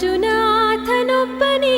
ಮಂಜುನಾಥನೊಬ್ಬನೇ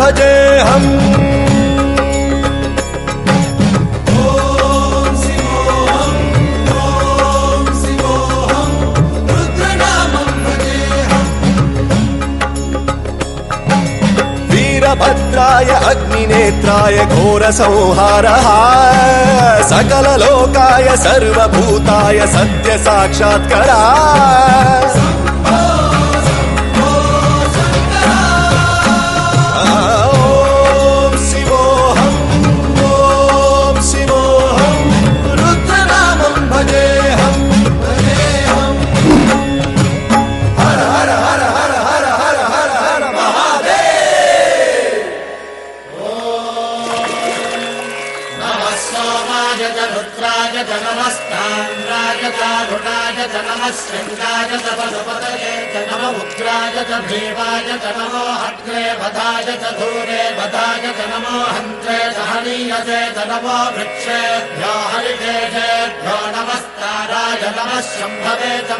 भजेऽहम् ॐ शिवोऽहं रुद्रनामं भजेऽहम् वीरभद्राय अग्निनेत्राय घोरसंहारः सकललोकाय सर्वभूताय सत्यसाक्षात्करा रुद्राय च नमस्ताम्राय चारुणाय च नमः शृङ्गाय च पशुपतये च नम उग्राय च भीमाय च नमो हग्रे वधाय च धूरे वधाय च नमो हन्त्रे च हनीयसे च नमो वृक्षेभ्यो हरिकेशेभ्यो नमस्ताराय नमः शम्भवे च